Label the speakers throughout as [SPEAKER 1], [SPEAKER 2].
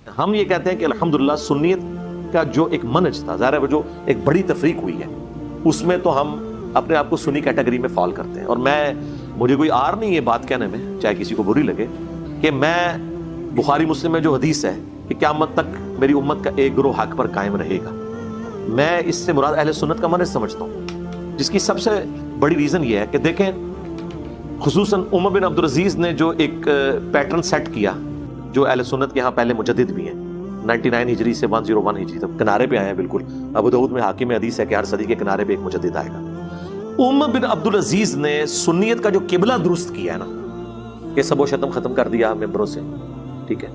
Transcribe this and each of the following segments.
[SPEAKER 1] ہم یہ کہتے ہیں کہ الحمدللہ سنیت کا جو ایک منہج تھا، ظاہر ہے وہ جو ایک بڑی تفریق ہوئی ہے اس میں تو ہم اپنے آپ کو سنی کیٹیگری میں فال کرتے ہیں، اور مجھے کوئی آر نہیں یہ بات کہنے میں، چاہے کسی کو بری لگے، کہ میں بخاری مسلم میں جو حدیث ہے کہ قیامت تک میری امت کا ایک گروہ حق پر قائم رہے گا، میں اس سے مراد اہل سنت کا منہج سمجھتا ہوں، جس کی سب سے بڑی ریزن یہ ہے کہ دیکھیں خصوصاً عمر بن عبدالعزیز نے جو ایک پیٹرن سیٹ کیا، جو اہل سنت کے ہاں پہلے مجدد بھی ہیں، 99 ہجری سے 101 ہجری تک کنارے پہ آئے ہیں بالکل، ابو داؤد میں حاکم حدیث ہے کہ ہر صدی کے کنارے پہ ایک مجدد آئے گا۔ عمر بن عبدالعزیز نے سنیت کا جو قبلہ درست کیا ہے نا، کہ سب و شتم ختم کر دیا ممبروں سے، ٹھیک ہے،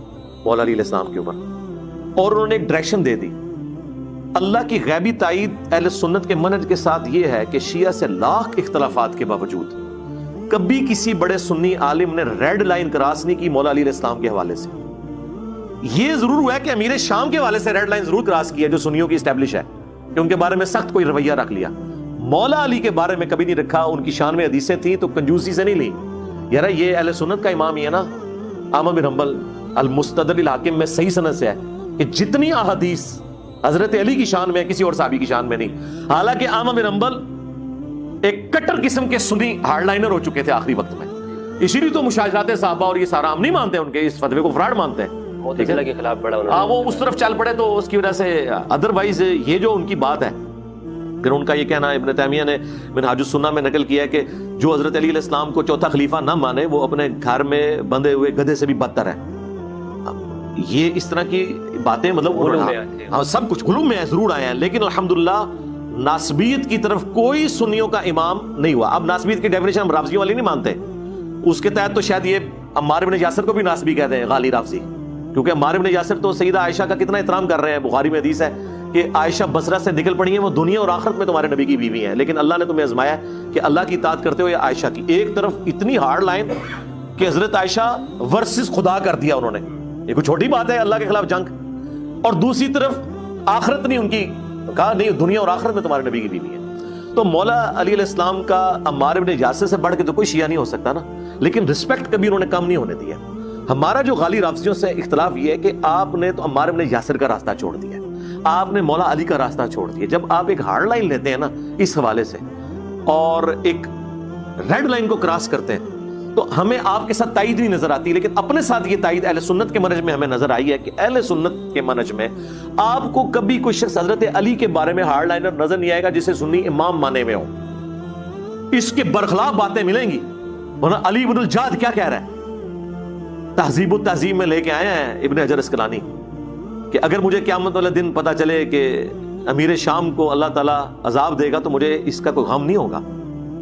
[SPEAKER 1] مولا علی علیہ السلام کے اوپر، اور انہوں نے ایک ڈائریکشن دے دی۔ اللہ کی غیبی تائید اہل سنت کے منہج کے ساتھ یہ ہے کہ شیعہ سے لاکھ اختلافات کے باوجود کبھی کسی بڑے سنی عالم نے ریڈ لائن کراس نہیں کی مولا علی علیہ السلام کے حوالے سے۔ یہ ضرور ہوا ہے کہ امیر شام کے حوالے سے ریڈ لائن ضرور کراس کی ہے، جو سنیوں کی اسٹیبلش ہے، کہ ان کے بارے میں سخت کوئی رویہ رکھ لیا۔ مولا علی کے بارے میں کبھی نہیں رکھا، ان کی شان میں حدیثیں تھیں تو کنجوسی سے نہیں لی، یار یہ اہل سنت کا امام ہی ہے نا، احمد بن حنبل المستدرک الحاکم میں صحیح سند سے ہے کہ جتنی احادیث حضرت علی کی شان میں کسی اور صحابی کی شان میں نہیں، حالانکہ احمد بن حنبل ایک کٹر قسم کے سنی ہارڈ لائنر ہو چکے تھے آخری وقت میں، اسی لیے تو مشاجرات صحابہ اور یہ سارا ہم نہیں مانتے، ان کے اس فتوے کو فراڈ مانتے ہیں،
[SPEAKER 2] معتزلہ کے خلاف بڑا انہوں نے
[SPEAKER 1] وہ اس طرف چل پڑے تو اس کی وجہ سے، ادروائز یہ جو ان کی بات ہے، پھر ان کا یہ کہنا ابن تیمیہ نے منہاج السنہ میں نقل کیا ہے کہ جو حضرت علی علیہ السلام کو چوتھا خلیفہ نہ مانے وہ اپنے گھر میں بندھے ہوئے گدھے سے بھی بدتر ہے۔ یہ اس طرح کی باتیں مطلب سب کچھ غلو میں ضرور آئے ہیں، لیکن الحمدللہ ناسبیت کی طرف کوئی سنیوں کا امام نہیں ہوا۔ اب ناسبیت کی ڈیفینیشن ہم رافضیوں والی نہیں مانتے، اس کے تحت تو شاید یہ عمار بن یاسر کو بھی ناسبی کہتے ہیں، غالی رافضی، کیونکہ عمار بن یاسر تو سیدہ عائشہ کا کتنا احترام کر رہے ہیں، بخاری میں حدیث ہے کہ عائشہ بصرہ سے نکل پڑی ہیں، وہ دنیا اور آخرت میں تمہارے نبی کی بیوی ہیں، لیکن اللہ نے تمہیں آزمایا کہ اللہ کی اطاعت کرتے ہو یا عائشہ کی۔ ایک طرف اتنی ہارڈ لائن کہ حضرت عائشہ ورسز خدا کر دیا انہوں نے، یہ کوئی چھوٹی بات ہے اللہ کے خلاف جنگ، اور دوسری طرف آخرت نہیں ان کی، کہا نہیں دنیا اور آخرت میں تمہارے نبی کی بیوی ہے۔ تو مولا علی علیہ السلام کا عمار بن یاسر سے بڑھ کے تو کوئی شیعہ نہیں ہو سکتا نا، لیکن رسپیکٹ کبھی انہوں نے کم نہیں ہونے دیا۔ ہمارا جو غالی رافضیوں سے اختلاف یہ ہے کہ آپ نے تو عمار بن یاسر کا راستہ چھوڑ دیا، آپ نے مولا علی کا راستہ چھوڑ دیا۔ جب آپ ایک ہارڈ لائن لیتے ہیں نا اس حوالے سے اور ایک ریڈ لائن کو کراس کرتے ہیں تو ہمیں آپ کے ساتھ تائید نہیں نظر آتی، لیکن اپنے ساتھ یہ تائید اہل سنت کے منہج میں ہمیں نظر آئی ہے کہ اہل سنت کے منہج میں آپ کو کبھی کوئی شخص حضرت علی کے بارے میں ہارڈ لائنر نظر نہیں آئے گا جسے سنی امام مانے میں ہو، اس کے برخلاف باتیں ملیں گی۔ ورنہ علی بن الجاد کیا کہہ رہا ہے، تہذیب التہذیب میں لے کے آئے ہیں ابن حجر اسقلانی کہ اگر مجھے قیامت والے دن پتہ چلے کہ امیر شام کو اللہ تعالیٰ عذاب دے گا تو مجھے اس کا کوئی غم نہیں ہوگا،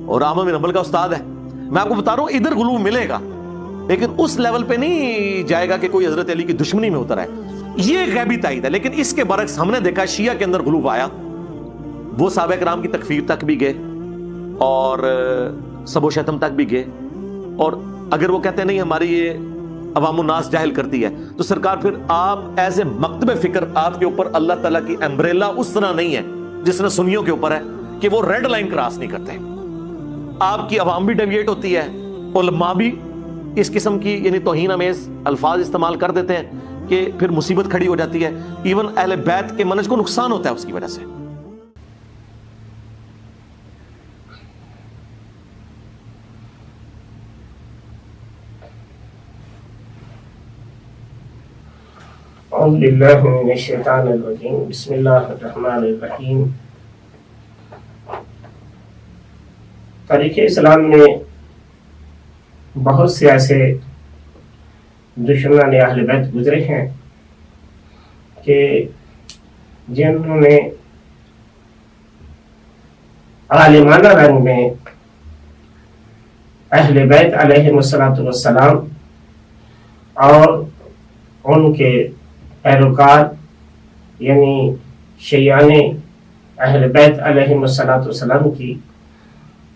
[SPEAKER 1] اور احمد بن حنبل کا استاد ہے، میں آپ کو بتا رہا ہوں ادھر غلو ملے گا، لیکن اس لیول پہ نہیں جائے گا کہ کوئی حضرت علی کی دشمنی میں اتر ہے، یہ غیبی تائید ہے۔ لیکن اس کے برعکس ہم نے دیکھا شیعہ کے اندر غلو آیا، وہ صحابہ کرام کی تکفیر تک بھی گئے اور سب و شتم تک بھی گئے، اور اگر وہ کہتے ہیں نہیں ہماری یہ عوام الناس جاہل کرتی ہے تو سرکار پھر آپ ایز اے مکتب فکر آپ کے اوپر اللہ تعالیٰ کی امبریلا اس طرح نہیں ہے جس نے سنیوں کے اوپر ہے کہ وہ ریڈ لائن کراس نہیں کرتے، آپ کی عوام بھی ڈیویٹ ہوتی ہے، علماء بھی اس قسم کی یعنی توہین امیز الفاظ استعمال کر دیتے ہیں کہ پھر مصیبت کھڑی ہو جاتی ہے، ایون اہل بیت کے منہج کو نقصان ہوتا ہے اس کی وجہ سے۔
[SPEAKER 3] اعوذ باللہ من الشیطان الرجیم، بسم اللہ الرحمن الرحیم۔ تاریخ اسلام میں بہت سے ایسے دشمنان اہل بیت گزرے ہیں کہ جنہوں نے عالمانہ رنگ میں اہل بیت علیہم السلام اور ان کے پیروکار یعنی شیعان اہل بیت علیہم السلام کی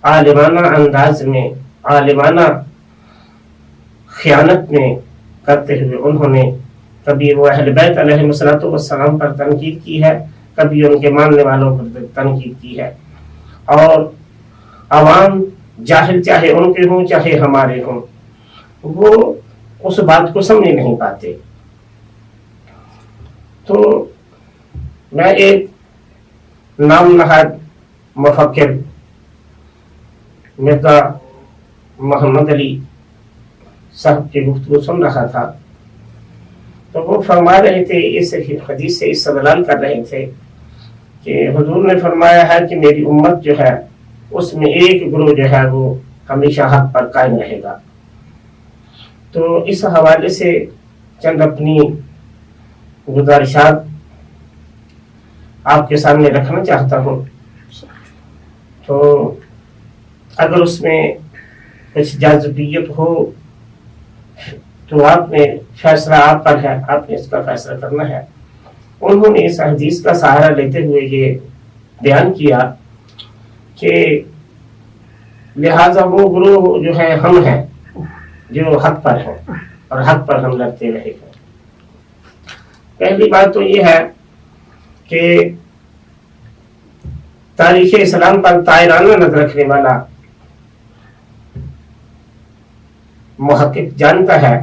[SPEAKER 3] عالمانہ انداز میں، عالمانہ خیانت میں کرتے ہوئے انہوں نے کبھی وہ اہل بیت علیہم السلام پر تنقید کی ہے، کبھی ان کے ماننے والوں پر تنقید کی ہے، اور عوام جاہل چاہے ان کے ہوں چاہے ہمارے ہوں وہ اس بات کو سمجھ نہیں پاتے۔ تو میں ایک نام نہاد مفکر مرزا محمد علی صاحب کی گفتگو سن رہا تھا، تو وہ فرما رہے تھے، اس حدیث سے استدلال کر رہے تھے کہ حضور نے فرمایا ہے کہ میری امت جو ہے اس میں ایک گروہ جو ہے وہ ہمیشہ حق پر قائم رہے گا۔ تو اس حوالے سے چند اپنی گزارشات آپ کے سامنے رکھنا چاہتا ہوں۔ تو اگر اس میں کچھ جاذبیت ہو تو آپ نے فیصلہ آپ پر ہے، آپ نے اس کا فیصلہ کرنا ہے۔ انہوں نے اس حدیث کا سہارا لیتے ہوئے یہ بیان کیا کہ لہذا وہ گروہ جو ہے ہم ہیں جو حق پر ہیں اور حق پر ہم لڑتے رہے ہیں۔ پہلی بات تو یہ ہے کہ تاریخ اسلام پر طائرانہ نظر رکھنے والا محقق جانتا ہے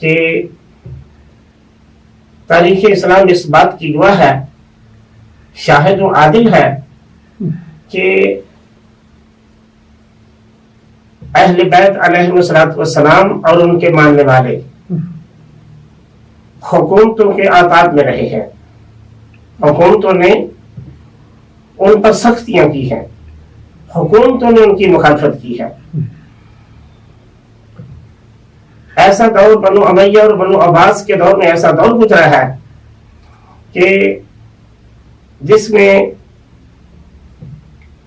[SPEAKER 3] کہ تاریخ اسلام اس بات کی گواہ ہے، شاہد و عادل ہے کہ اہل بیت علیہ السلام اور ان کے ماننے والے حکومتوں کے آطاط میں رہے ہیں، حکومتوں نے ان پر سختیاں کی ہیں، حکومتوں نے ان کی مخالفت کی ہے۔ ایسا دور بنو امیہ اور بنو عباس کے دور میں ایسا دور گزرا ہے کہ جس میں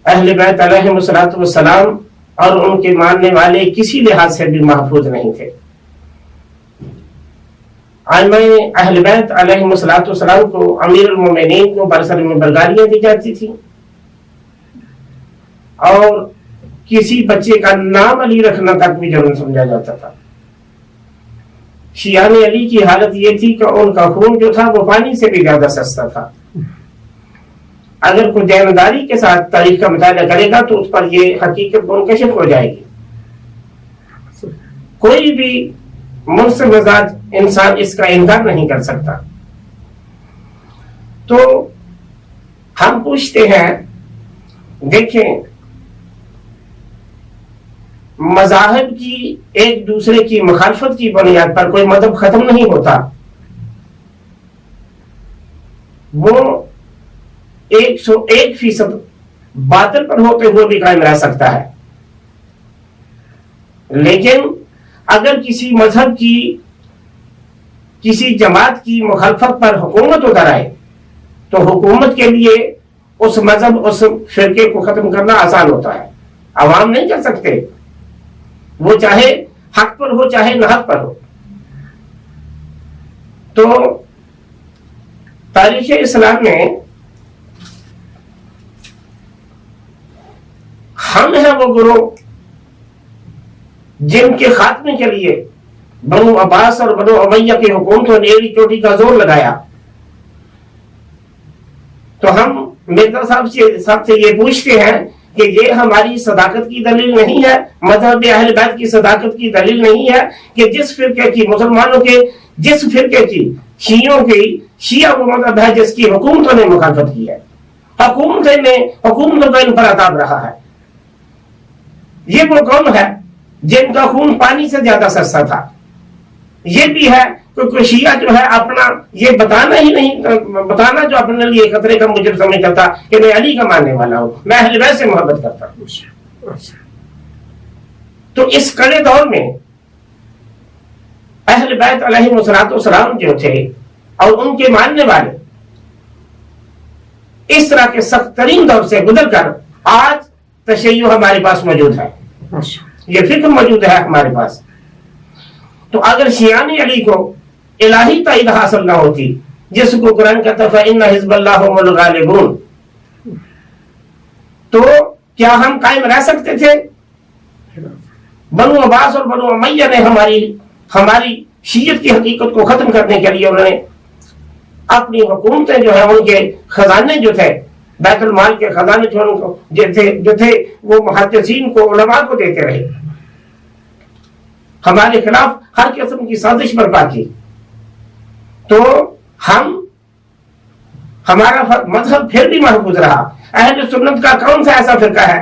[SPEAKER 3] اہل بیت علیہ السلام اور ان کے ماننے والے کسی لحاظ سے بھی محفوظ نہیں تھے۔ ائمہ اہل بیت علیہ السلام کو، امیر المومنین کو برسر میں برگالیاں دی جاتی تھی، اور کسی بچے کا نام علی رکھنا تک بھی جرم سمجھا جاتا تھا۔ شیعان علی کی حالت یہ تھی کہ ان کا خون جو تھا وہ پانی سے بھی زیادہ سستا تھا۔ اگر کوئی دینداری کے ساتھ تاریخ کا مطالعہ کرے گا تو اس پر یہ حقیقت منکشف ہو جائے گی۔ کوئی بھی منصف مزاج انسان اس کا انکار نہیں کر سکتا۔ تو ہم پوچھتے ہیں، دیکھیں مذاہب کی ایک دوسرے کی مخالفت کی بنیاد پر کوئی مذہب ختم نہیں ہوتا، وہ 101% باطل پر ہوتے ہوئے بھی قائم رہ سکتا ہے۔ لیکن اگر کسی مذہب کی، کسی جماعت کی مخالفت پر حکومت اتر آئے تو حکومت کے لیے اس مذہب، اس فرقے کو ختم کرنا آسان ہوتا ہے۔ عوام نہیں کر سکتے، وہ چاہے حق پر ہو چاہے نہ حق پر ہو۔ تو تاریخ اسلام میں ہم ہیں وہ گروہ جن کے خاتمے کے لیے بنو عباس اور بنو امیہ کی حکومتوں نے ایڑی چوٹی کا زور لگایا۔ تو ہم مرزا صاحب سے یہ پوچھتے ہیں کہ یہ ہماری صداقت کی دلیل نہیں ہے، مذہب اہل بیت کی صداقت کی دلیل نہیں ہے کہ جس فرقے کی، مسلمانوں کے جس فرقے کی، شیعوں کی، شیعہ وہ مذہب ہے جس کی حکومتوں نے مخالفت کی ہے، حکومتوں کا ان پر عذاب رہا ہے۔ یہ وہ قوم ہے جن کا خون پانی سے زیادہ سستا تھا۔ یہ بھی ہے کہ کوئی شیعہ جو ہے اپنا یہ بتانا جو اپنے لیے خطرے کا مجرم سمجھتا تھا کہ میں علی کا ماننے والا ہوں، میں اہل بیت سے محبت کرتا ہوں۔ تو اس کڑے دور میں اہل بیت علیہ السلام جو تھے اور ان کے ماننے والے اس طرح کے سخت ترین دور سے گزر کر آج تشیع ہمارے پاس موجود ہے، یہ فکر موجود ہے ہمارے پاس۔ تو اگر شیعان علی کو الہی تائید حاصل نہ ہوتی، جس کو قرآن کہتا ہے فَإِنَّ حِزْبَ اللَّهِ هُمُ الْغَالِبُونَ، تو کیا ہم قائم رہ سکتے تھے؟ بنو عباس اور بنو امیہ نے ہماری شیعت کی حقیقت کو ختم کرنے کے لیے انہوں نے اپنی حکومتیں جو ہیں، ان کے خزانے جو تھے، بیت المال کے خزانے جو تھے وہ محدثین کو، علماء کو دیتے رہے، ہمارے خلاف ہر قسم کی سازش برپا کی۔ تو ہم ہمارا مذہب پھر بھی محفوظ رہا. اہل سنت کا کون سا ایسا فرقہ ہے,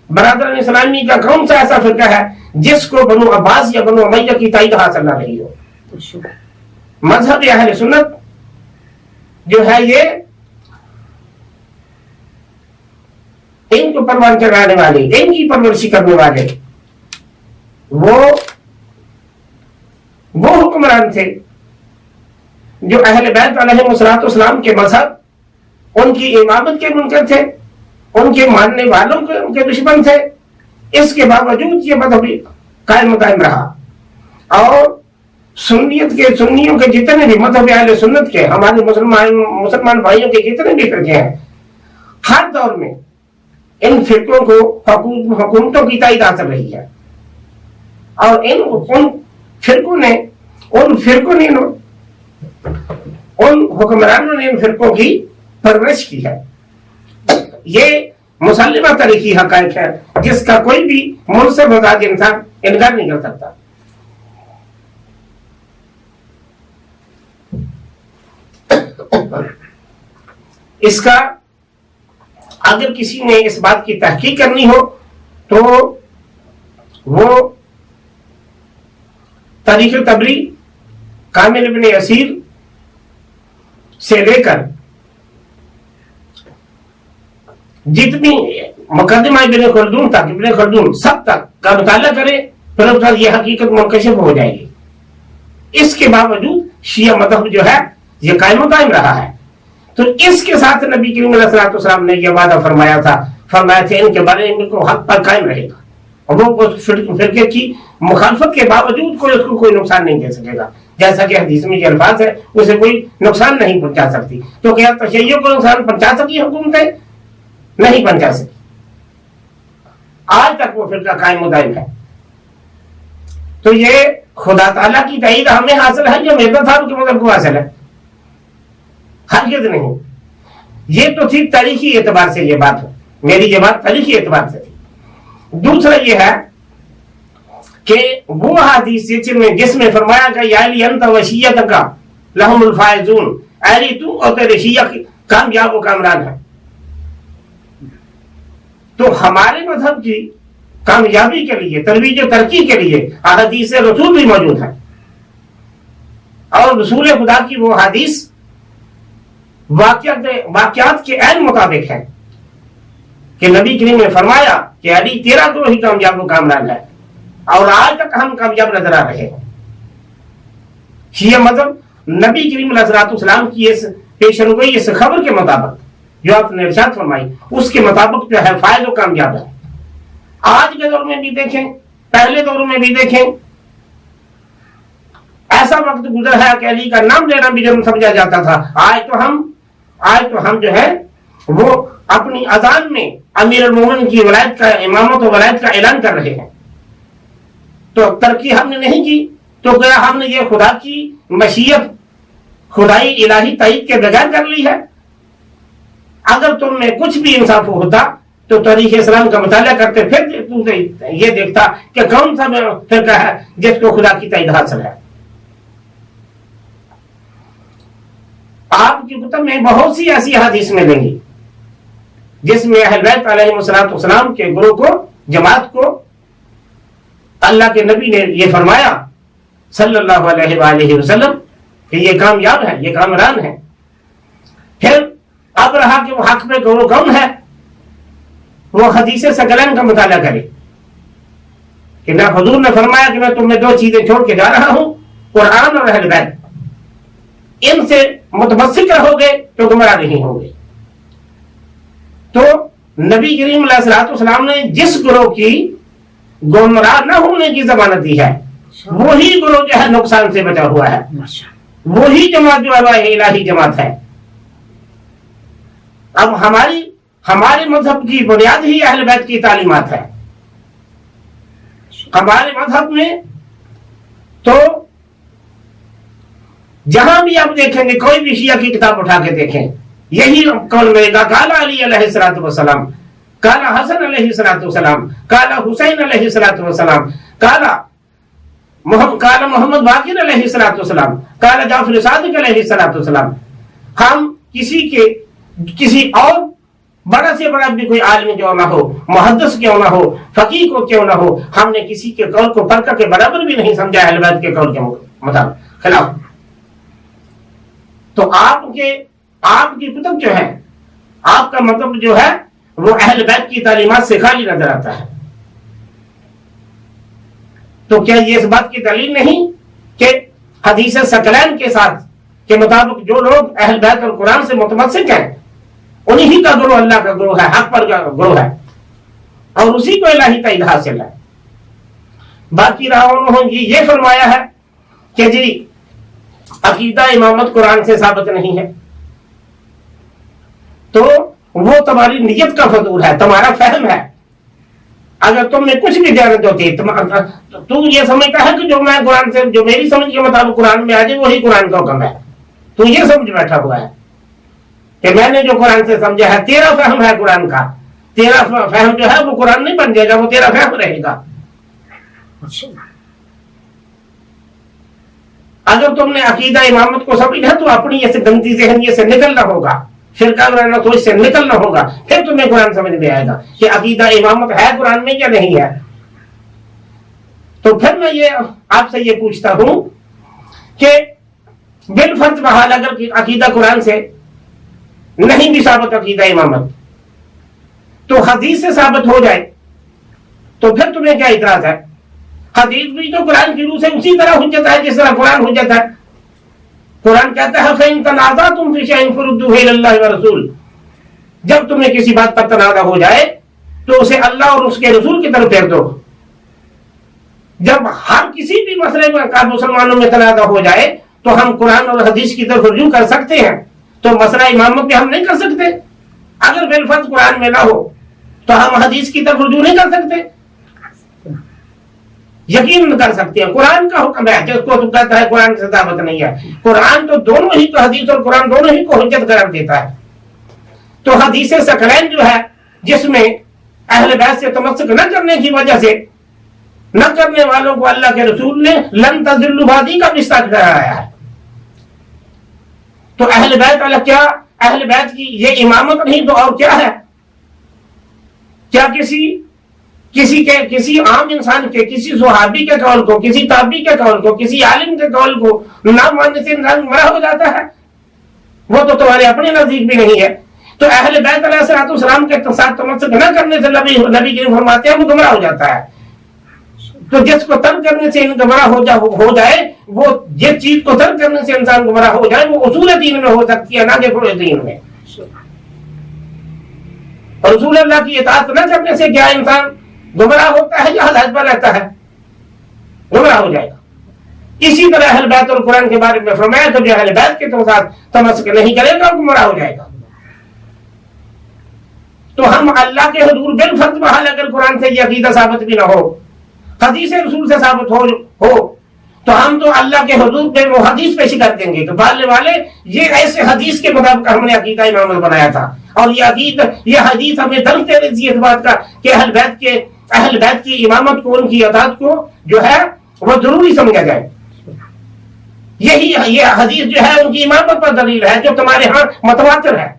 [SPEAKER 3] برادران اسلامی کا کون سا ایسا فرقہ ہے جس کو بنو عباس یا بنو امیہ کی تائید حاصل نہ رہی ہو؟ مذہب اہل سنت جو ہے یہ ان کو پروان چڑھانے والے, ان کی پرورشی کرنے والے وہ حکمران تھے جو اہل بیت علیہ السلام کے مذہب, ان کی امامت کے منکر تھے, ان کے ماننے والوں کے ان کے دشمن تھے. اس کے باوجود یہ مذہب قائم دائم رہا. اور سنیوں کے جتنے بھی مذہب اہل سنت کے, ہمارے مسلمان بھائیوں کے جتنے بھی فرقے ہیں, ہر دور میں ان فرقوں کو حکومتوں کی تائید حاصل رہی ہے. اور ان حکمرانوں نے ان فرقوں کی پرورش کی ہے. یہ مسلمہ تاریخی حقائق ہے جس کا کوئی بھی منصف مزاج انسان انکار نہیں کر سکتا. اس کا اگر کسی نے اس بات کی تحقیق کرنی ہو تو وہ تاریخ طبری, کامل ابن اسیر سے لے کر جتنی مقدمہ ابن خلدون سب تک کا مطالعہ کرے, پھر اس وقت یہ حقیقت منکشف ہو جائے گی. اس کے باوجود شیعہ مذہب جو ہے یہ قائم و دائم رہا ہے. تو اس کے ساتھ نبی کریم علیہ الصلوۃ والسلام نے یہ وعدہ فرمایا تھا ان کے بارے میں کو حق پر قائم رہے گا, اور وہ اس فرقے کی مخالفت کے باوجود اس کو کوئی نقصان نہیں دے سکے گا. جیسا کہ حدیث میں یہ الفاظ ہے, اسے کوئی نقصان نہیں پہنچا سکتی. تو کیا تشیع کو نقصان پہنچا سکی حکومتیں؟ نہیں پہنچا سکی. آج تک وہ فرقہ قائم و دائم ہے. تو یہ خدا تعالیٰ کی تائید ہمیں حاصل ہے, جو مرزا صاحب کے مذہب کو حاصل ہے؟ ہرگز نہیں. یہ تو تھی تاریخی اعتبار سے, یہ بات میری یہ بات تاریخی اعتبار سے تھی. دوسرا یہ ہے کہ وہ حدیث جس میں فرمایا کہ یا علی انت و شیعتک لہم الفائزون, علی تو اور تیرے شیعہ کامیاب و کامران ہے. تو ہمارے مذہب کی کامیابی کے لیے, ترویج و ترقی کے لیے احادیث رسول بھی موجود ہے. اور رسول خدا کی وہ حدیث واقعات کے عین مطابق ہے کہ نبی کریم نے فرمایا کہ علی تیرا تو ہی کامیاب و کامران ہے, اور آج تک ہم کامیاب نظر آ رہے ہیں. شیعہ مذہب نبی کریم علیہ الصلوۃ والسلام کی اس پیشن گوئی, اس خبر کے مطابق جو آپ نے ارشاد فرمائی, اس کے مطابق جو ہے فائز و کامیاب ہے. آج کے دور میں بھی دیکھیں, پہلے دور میں بھی دیکھیں, ایسا وقت گزر ہے کہ علی کا نام لینا بھی جرم سمجھا جاتا تھا. آج تو ہم جو ہے وہ اپنی اذان میں امیر المومنین کی ولایت کا, امامت و ولایت کا اعلان کر رہے ہیں. تو ترقی ہم نے نہیں کی, تو کیا ہم نے یہ خدا کی مشیت, خدائی الہی تائید کے بغیر کر لی ہے؟ اگر تم میں کچھ بھی انصاف ہوتا تو تاریخ اسلام کا مطالعہ کرتے, پھر یہ دیکھتا کہ کون سا فرقہ ہے جس کو خدا کی تائید حاصل ہے. آپ کی کتب میں بہت سی ایسی حدیث میں لیں گی جس میں اہل بیت علیہ السلام کے گروہ کو, جماعت کو اللہ کے نبی نے یہ فرمایا صلی اللہ علیہ وآلہ وسلم کہ یہ کامیاب ہے, یہ کامران ہے. پھر اب رہا کہ وہ حق میں وہ کون ہے, وہ حدیث ثقلین کا مطالعہ کرے کہ نہ حضور نے فرمایا کہ میں تمہیں دو چیزیں چھوڑ کے جا رہا ہوں, قرآن اور اہل بیت. ان سے متمسک رہو گے تو گمراہ نہیں ہوگے. تو نبی کریم علیہ الصلوۃ والسلام نے جس گروہ کی گمراہ نہ ہونے کی ضمانت دی ہے, وہی گروہ جو ہے نقصان سے بچا ہوا ہے. وہی جماعت جو ہے الہی جماعت ہے. اب ہمارے مذہب کی بنیاد ہی اہل بیت کی تعلیمات ہے. ہمارے مذہب میں تو جہاں بھی آپ دیکھیں گے, کوئی بھی شیعہ کی کتاب اٹھا کے دیکھیں, یہی قول ملے گا, قال علی علیہ الصلوۃ والسلام, قال حسن علیہ الصلوۃ والسلام, قال حسین علیہ الصلوۃ والسلام, قال محمد باقر علیہ الصلوۃ والسلام, قال جعفر صادق علیہ الصلوۃ والسلام. ہم کسی اور بڑا سے بڑا بھی کوئی عالم کیوں نہ ہو، محدث کیوں نہ ہو، فقیہ کو کیوں نہ ہو، ہم نے کسی کے قول کو فرقہ کے برابر بھی نہیں سمجھا اہل بیت کے قول کے مطابق خلاف. تو آپ کی کتب جو ہے، آپ کا مطلب جو ہے وہ اہل بیت کی تعلیمات سے خالی نظر آتا ہے. تو کیا یہ اس بات کی دلیل نہیں کہ حدیث ثقلین کے ساتھ کے مطابق جو لوگ اہل بیت اور قرآن سے متمسک ہیں انہی کا گروہ اللہ کا گروہ ہے، حق پر کا گروہ ہے، اور اسی کو الہی تائید حاصل ہے. باقی رہا انہوں نے یہ فرمایا ہے کہ جی عقیدہ امامت قرآن سے ثابت نہیں ہے، تو وہ تمہاری نیت کا فضول ہے، تمہارا فہم ہے. اگر تم میں کچھ بھی جانت ہوتی تو یہ سمجھتا ہے کہ جو میں قرآن سے، جو میری سمجھ کے مطابق قرآن میں آ جائے وہی قرآن کا حکم ہے، تو یہ سمجھ بیٹھا ہوا ہے کہ میں نے جو قرآن سے سمجھا ہے، تیرا فہم ہے قرآن کا، تیرا فہم جو ہے وہ قرآن نہیں بن جائے گا، وہ تیرا فہم رہے گا. اگر تم نے عقیدہ امامت کو سمجھا تو اپنی ایسے گندی ذہنیت سے نکلنا ہوگا، فرقہ وارانہ سوچ سے نکلنا ہوگا، پھر تمہیں قرآن سمجھ میں آئے گا کہ عقیدہ امامت ہے قرآن میں یا نہیں ہے. تو پھر میں یہ آپ سے یہ پوچھتا ہوں کہ بالفرض بحال اگر عقیدہ قرآن سے نہیں بھی ثابت عقیدہ امامت، تو حدیث سے ثابت ہو جائے تو پھر تمہیں کیا اعتراض ہے؟ حدیث بھی تو قرآن کی روح سے اسی طرح حجت ہے جس طرح قرآن حجت ہے. قرآن کہتا ہے فَإِن تَنَازَعْتُمْ فِي شَيْءٍ فَرُدُّوهُ إِلَى اللَّهِ وَرَسُولِهِ. جب تمہیں کسی بات پر تنازع ہو جائے تو اسے اللہ اور اس کے رسول کی طرف پھیر دو. جب ہر کسی بھی مسئلے میں کا مسلمانوں میں تنازع ہو جائے تو ہم قرآن اور حدیث کی طرف رجوع کر سکتے ہیں، تو مسئلہ امامت میں ہم نہیں کر سکتے. اگر بالفرض قرآن میں نہ ہو تو ہم حدیث کی طرف رجوع نہیں کر سکتے، یقین کر سکتے ہیں. قرآن کا حکم ہے، جس کو تو کہتا ہے قرآن سے ثابت نہیں ہے، قرآن تو دونوں ہی کو، حدیث اور قرآن دونوں ہی کو حجت قرار دیتا ہے. تو حدیث ثقلین جو ہے جس میں اہل بیت سے تمسک نہ کرنے کی وجہ سے نہ کرنے والوں کو اللہ کے رسول نے لن تضلوا بعدی کا رشتہ کرایا ہے. تو اہل بیت اللہ کیا، اہل بیت کی یہ امامت نہیں تو اور کیا ہے؟ کیا کسی عام انسان کے، کسی صحابی کے قول کو، کسی تابعی کے قول کو، کسی عالم کے قول کو نہ ماننے سے انسان گمراہ ہو جاتا ہے؟ وہ تو تمہارے اپنے نزدیک بھی نہیں ہے. تو اہل بیت علیہ السلام کے ساتھ تمسک نہ کرنے سے نبی کریم فرماتے ہیں وہ گمراہ ہو جاتا ہے. تو جس کو ترک کرنے سے گمراہ ہو جائے، وہ جس چیز کو ترک کرنے سے انسان گمراہ ہو جائے وہ اصول دین میں ہو سکتی ہے، نہ کہ فروع دین میں. اور رسول اللہ کی اطاعت نہ کرنے سے کیا انسان گمراہ ہوتا ہے یا ہدایت پر رہتا ہے؟ گمراہ ہو جائے گا. اسی طرح اہل بیت اور قرآن کے بارے میں فرمایا تو جو اہل بیت کے ساتھ تمسک نہیں کرے گا وہ گمراہ ہو جائے گا. تو ہم اللہ کے حضور بالفرض بحال اگر قرآن سے یہ عقیدہ ثابت بھی نہ ہو، حدیث رسول سے ثابت ہو تو ہم تو اللہ کے حضور پہ وہ حدیث پیش کر دیں گے. تو بالے والے یہ ایسے حدیث کے مطابق ہم نے عقیدہ امامت بنایا تھا، اور یہ حدیث ہمیں درس دے رہی ہے اس بات کا کہ اہل بیت کی امامت کو، ان کی اطاعت کو جو ہے وہ ضروری سمجھا جائے. یہ حدیث جو ہے ان کی امامت پر دلیل ہے جو تمہارے ہاں متواتر ہے،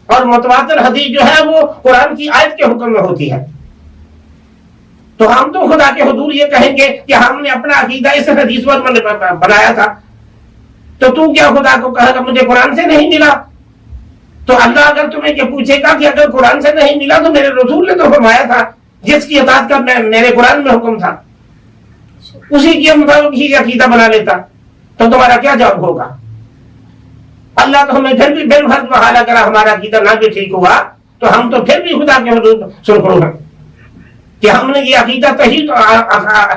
[SPEAKER 3] اور متواتر حدیث جو ہے وہ قرآن کی آیت کے حکم میں ہوتی ہے. تو ہم تو خدا کے حضور یہ کہیں گے کہ ہم نے اپنا عقیدہ اس حدیث پر بنایا تھا، تو کیا خدا کو کہے گا مجھے قرآن سے نہیں ملا؟ تو اللہ اگر تمہیں یہ پوچھے گا کہ اگر قرآن سے نہیں ملا تو میرے رسول نے تو فرمایا تھا جس کی اطاعت کا میرے قرآن میں حکم تھا، اسی کے مطابق ہی عقیدہ بنا لیتا، تو تمہارا کیا جواب ہوگا؟ اللہ تو ہمیں پھر بھی بالفرض بحال اگر ہمارا عقیدہ نہ بھی ٹھیک ہوا تو ہم تو پھر بھی خدا کے حضور سرخرو ہیں کہ ہم نے یہ عقیدہ صحیح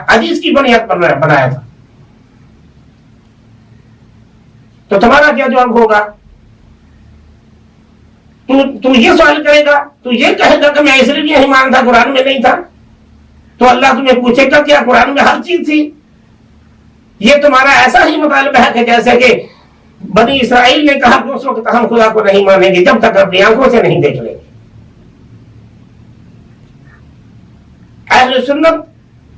[SPEAKER 3] حدیث کی بنیاد پر بنایا تھا. تو تمہارا کیا جواب ہوگا؟ تو یہ سوال کرے گا، تو یہ کہے گا کہ میں اس لیے ایمان تھا قرآن میں نہیں تھا. تو اللہ تمہیں پوچھے گا کیا قرآن میں ہر چیز تھی؟ یہ تمہارا ایسا ہی مطالبہ ہے کہ جیسے کہ بنی اسرائیل نے کہا کہ اس وقت ہم خدا کو نہیں مانیں گے جب تک اپنی آنکھوں سے نہیں دیکھ لیں گے. اہل سنت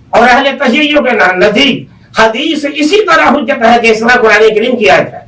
[SPEAKER 3] اور اہل تشیع کے نزدیک حدیث اسی طرح حجت ہے جس طرح قرآن کریم کی آیت ہے.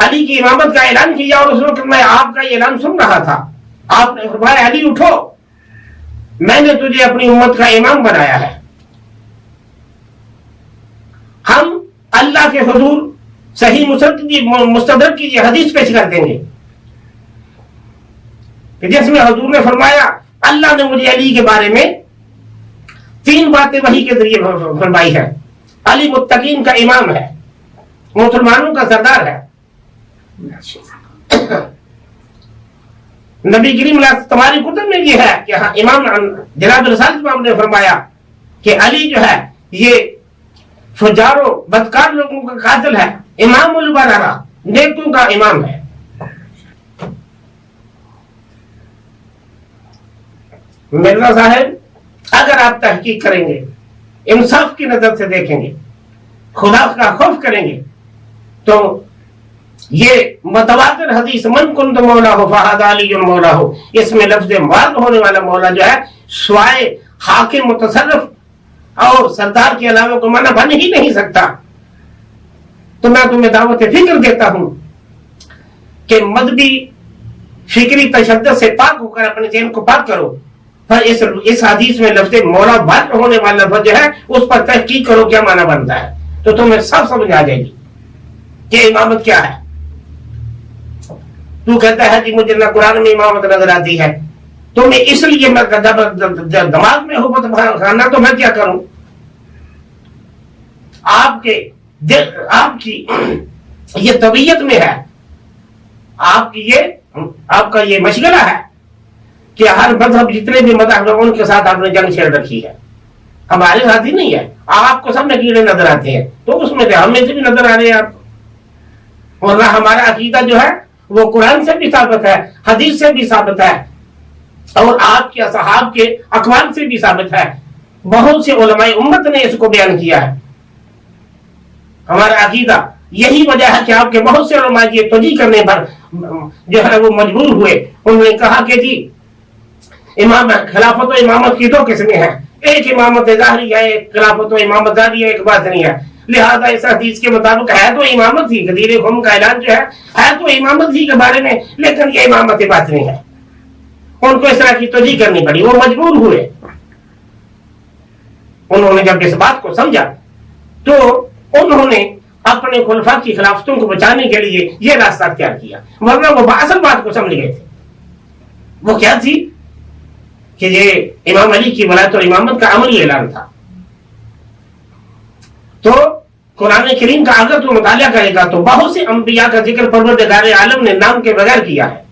[SPEAKER 3] علی کی امامت کا اعلان کیا اور اس وقت میں آپ کا یہ اعلان سن رہا تھا. آپ نے فرمایا علی اٹھو, میں نے تجھے اپنی امت کا امام بنایا ہے. ہم اللہ کے حضور صحیح مستدرک کی یہ حدیث پیش کر دیں گے کہ جس میں حضور نے فرمایا اللہ نے مجھے علی کے بارے میں 3 باتیں وحی کے ذریعے فرمائی ہے. علی متقین کا امام ہے, مسلمانوں کا سردار ہے. نبی کریم تمہاری کتب میں یہ ہے کہ امام جناب رسالت امام نے فرمایا کہ علی جو ہے یہ فجار و بدکار لوگوں کا قاتل ہے, امام البررہ, نیکوں کا امام ہے. مرزا صاحب اگر آپ تحقیق کریں گے, انصاف کی نظر سے دیکھیں گے, خدا کا خوف کریں گے, تو یہ متواتر حدیث من کنت مولا ہو فہذا علی مولا ہو, اس میں لفظ مراد ہونے والا مولا جو ہے سوائے حاکم متصرف اور سردار کے علاوہ کو معنی بن ہی نہیں سکتا. تو میں تمہیں دعوت فکر دیتا ہوں کہ مذہبی فکری تشدد سے پاک ہو کر اپنے ذہن کو پاک کرو. پر اس حدیث میں لفظ مولا بات ہونے والا لفظ جو ہے اس پر تحقیق کرو کیا معنی بنتا ہے, تو تمہیں سب سمجھ آ جائے گی کہ امامت کیا ہے. تو کہتا ہے کہ مجھے نہ قرآن میں امامت نظر آتی ہے, تو میں اس لیے میں دماغ میں ہو کھانا تو میں کیا کروں. آپ کی یہ طبیعت میں ہے, آپ کا یہ مشغلہ ہے کہ ہر مذہب جتنے بھی مذہب ہیں ان کے ساتھ آپ نے جنگ چھیڑ رکھی ہے. ہمارے ساتھ ہی نہیں ہے. آپ کو سب میں کیڑے نظر آتے ہیں, تو اس میں سے ہم میں سے بھی نظر آ رہے ہیں آپ. ورنہ ہمارا عقیدہ جو ہے وہ قرآن سے بھی ثابت ہے, حدیث سے بھی ثابت ہے, اور آپ کے اصحاب کے اقوال سے بھی ثابت ہے. بہت سے علماء امت نے اس کو بیان کیا ہے. ہمارا عقیدہ یہی وجہ ہے کہ آپ کے بہت سے علماء یہ توجیہ کرنے پر جو ہے وہ مجبور ہوئے. انہوں نے کہا کہ جی خلافت و امامت کی 2 قسمیں ہیں, ایک امامت ظاہری ہے, ایک خلافت و امامت ظاہری ہے, ایک باطنی ہے. لہذا اس حدیث کے مطابق ہے تو امامت ہی, غدیر قوم کا اعلان جو ہے تو امامت ہی کے بارے میں, لیکن یہ امامت باطنی ہے. ان کو اس طرح کی توجیہ کرنی پڑی, وہ مجبور ہوئے. انہوں نے جب اس بات کو سمجھا تو انہوں نے اپنے خلفاء کی خلافتوں کو بچانے کے لیے یہ راستہ اختیار کیا, ورنہ وہ اصل بات کو سمجھ گئے تھے. وہ کیا تھی کہ یہ امام علی کی ولایت اور امامت کا عملی اعلان تھا. تو قرآن کریم کا اگر تو مطالعہ کرے گا تو بہت سے انبیاء کا ذکر پروردگار عالم نے نام کے بغیر کیا ہے.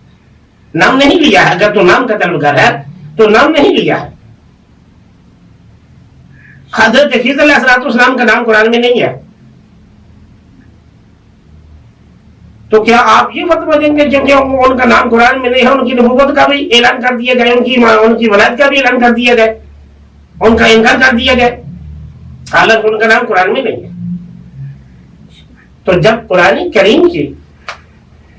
[SPEAKER 3] نام نہیں لیا ہے. اگر تو نام کا طلبگار ہے تو نام نہیں لیا ہے. حضرت خضر علیہ السلام کا نام قرآن میں نہیں ہے. تو کیا آپ یہ فتویٰ دیں گے کہ ان کا نام قرآن میں نہیں ہے, ان کی نبوت کا بھی اعلان کر دیا گیا, ان کی ولایت کا بھی اعلان کر دیا گیا, ان کا انکار کر دیا گیا, حالانکہ ان کا نام قرآن میں نہیں ہے. تو جب قرآن کریم کی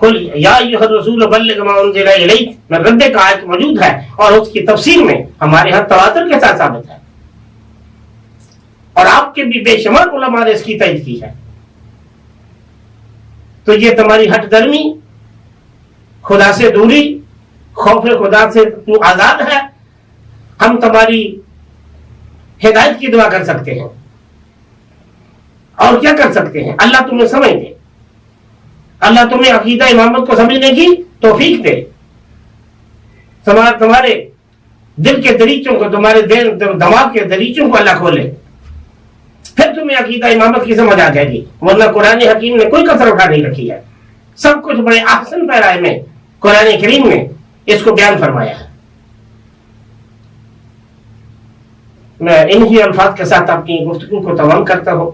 [SPEAKER 3] قل یا ایھا الرسول بلغ ما انزل الیک میں رد کا آیت موجود ہے, اور اس کی تفسیر میں ہمارے ہاں تواتر کے ساتھ ثابت ہے, اور آپ کے بھی بے شمار علماء نے اس کی تائید کی ہے. تو یہ تمہاری ہٹ درمی, خدا سے دوری, خوف خدا سے تو آزاد ہے. ہم تمہاری ہدایت کی دعا کر سکتے ہیں, اور کیا کر سکتے ہیں. اللہ تمہیں سمجھ دے, اللہ تمہیں عقیدہ امامت کو سمجھنے کی توفیق دے, تمہارے دل کے دریچوں کو, تمہارے دماغ کے دریچوں کو اللہ کھولے, پھر تمہیں عقیدہ امامت کی سمجھ آ جائے گی. ورنہ قرآن حکیم نے کوئی کسر اٹھا نہیں رکھی ہے. سب کچھ بڑے احسن پیرائے میں قرآن کریم نے اس کو بیان فرمایا ہے. میں انہی الفاظ کے ساتھ اپنی گفتگو کو تمام کرتا ہوں.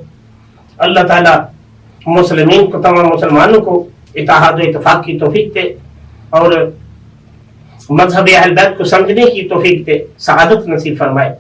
[SPEAKER 3] اللہ تعالیٰ مسلمین کو, تمام مسلمانوں کو اتحاد و اتفاق کی توفیق دے, اور مذہب اہل بیت کو سمجھنے کی توفیق دے, سعادت نصیب فرمائے.